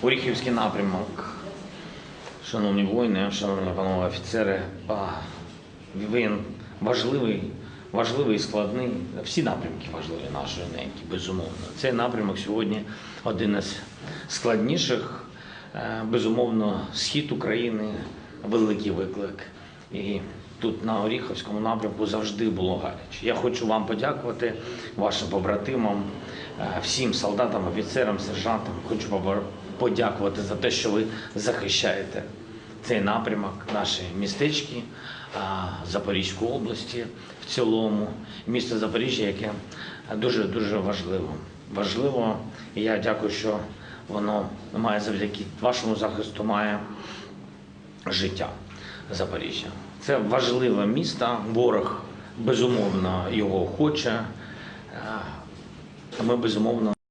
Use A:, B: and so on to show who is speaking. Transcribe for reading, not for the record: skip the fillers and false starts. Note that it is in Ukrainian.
A: Оріхівський напрямок. Шановні воїни, шановні панове офіцери, він важливий і складний. Всі напрямки важливі нашої неньки, безумовно. Цей напрямок сьогодні один із складніших. Безумовно, схід України – великий виклик. І тут на Оріхівському напрямку завжди було гаряче. Я хочу вам подякувати, вашим побратимам, всім солдатам, офіцерам, сержантам. Хочу подякувати за те, що ви захищаєте цей напрямок, наші містечки Запорізької області в цілому, місто Запоріжжя, яке дуже важливо. І я дякую, що воно має завдяки вашому захисту має життя Запоріжжя. Це важливе місто, ворог безумовно його хоче, ми безумовно